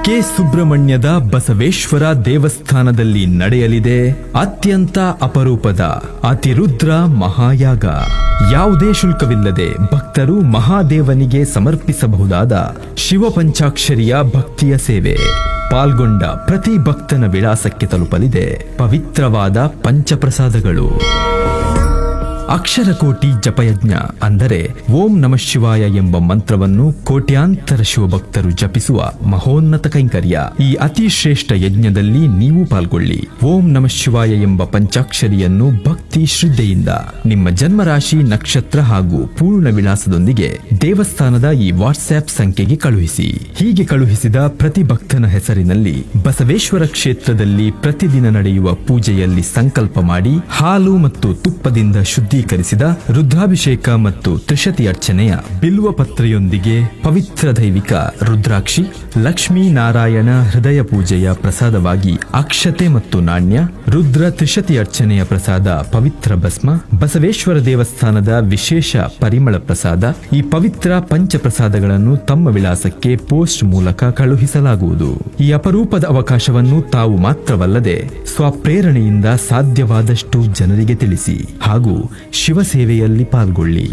K ಸುಬ್ರಹ್ಮಣ್ಯದ Basaveshwara ದೇವಸ್ಥಾನದಲ್ಲಿ ನಡೆಯಲಿದೆ ಅತ್ಯಂತ ಅಪರೂಪದ ಅತಿರುದ್ರ ಮಹಾಯಾಗ. ಯಾವುದೇ ಶುಲ್ಕವಿಲ್ಲದೆ ಭಕ್ತರು ಮಹಾದೇವನಿಗೆ ಸಮರ್ಪಿಸಬಹುದಾದ ಶಿವಪಂಚಾಕ್ಷರಿಯ ಭಕ್ತಿಯ ಸೇವೆ. ಪಾಲ್ಗೊಂಡ ಪ್ರತಿ ಭಕ್ತನ ವಿಳಾಸಕ್ಕೆ ತಲುಪಲಿದೆ ಪವಿತ್ರವಾದ ಪಂಚಪ್ರಸಾದಗಳು. ಅಕ್ಷರಕೋಟಿ ಜಪಯಜ್ಞ ಅಂದರೆ ಓಂ ನಮಃ ಶಿವಾಯ ಎಂಬ ಮಂತ್ರವನ್ನು ಕೋಟ್ಯಾಂತರ ಶಿವಭಕ್ತರು ಜಪಿಸುವ ಮಹೋನ್ನತ ಕೈಂಕರ್ಯ. ಈ ಅತಿ ಶ್ರೇಷ್ಠ ಯಜ್ಞದಲ್ಲಿ ನೀವು ಪಾಲ್ಗೊಳ್ಳಿ. ಓಂ ನಮಃ ಶಿವಾಯ ಎಂಬ ಪಂಚಾಕ್ಷರಿಯನ್ನು ಭಕ್ತಿ ಶ್ರದ್ಧೆಯಿಂದ ನಿಮ್ಮ ಜನ್ಮರಾಶಿ, ನಕ್ಷತ್ರ ಹಾಗೂ ಪೂರ್ಣ ವಿಳಾಸದೊಂದಿಗೆ ದೇವಸ್ಥಾನದ ಈ ವಾಟ್ಸ್ಆಪ್ ಸಂಖ್ಯೆಗೆ ಕಳುಹಿಸಿ. ಹೀಗೆ ಕಳುಹಿಸಿದ ಪ್ರತಿ ಭಕ್ತನ ಹೆಸರಿನಲ್ಲಿ ಬಸವೇಶ್ವರ ಕ್ಷೇತ್ರದಲ್ಲಿ ಪ್ರತಿದಿನ ನಡೆಯುವ ಪೂಜೆಯಲ್ಲಿ ಸಂಕಲ್ಪ ಮಾಡಿ ಹಾಲು ಮತ್ತು ತುಪ್ಪದಿಂದ ಶುದ್ಧೀಕರಿಸಿದ ರುದ್ರಾಭಿಷೇಕ ಮತ್ತು ತ್ರಿಶತಿ ಅರ್ಚನೆಯ ಬಿಲ್ವ ಪತ್ರೆಯೊಂದಿಗೆ ಪವಿತ್ರ ದೈವಿಕ ರುದ್ರಾಕ್ಷಿ, ಲಕ್ಷ್ಮೀ ನಾರಾಯಣ ಹೃದಯ ಪೂಜೆಯ ಪ್ರಸಾದವಾಗಿ ಅಕ್ಷತೆ ಮತ್ತು ನಾಣ್ಯ, ರುದ್ರ ತ್ರಿಶತಿ ಅರ್ಚನೆಯ ಪ್ರಸಾದ ಪವಿತ್ರ ಭಸ್ಮ, ಬಸವೇಶ್ವರ ದೇವಸ್ಥಾನದ ವಿಶೇಷ ಪರಿಮಳ ಪ್ರಸಾದ. ಈ ಪವಿತ್ರ ಪಂಚಪ್ರಸಾದಗಳನ್ನು ತಮ್ಮ ವಿಳಾಸಕ್ಕೆ ಪೋಸ್ಟ್ ಮೂಲಕ ಕಳುಹಿಸಲಾಗುವುದು. ಈ ಅಪರೂಪದ ಅವಕಾಶವನ್ನು ತಾವು ಮಾತ್ರವಲ್ಲದೆ ಸ್ವಪ್ರೇರಣೆಯಿಂದ ಸಾಧ್ಯವಾದಷ್ಟು ಜನರಿಗೆ ತಿಳಿಸಿ ಹಾಗೂ ಶಿವ ಸೇವೆಯಲ್ಲಿ ಪಾಲ್ಗೊಳ್ಳಿ.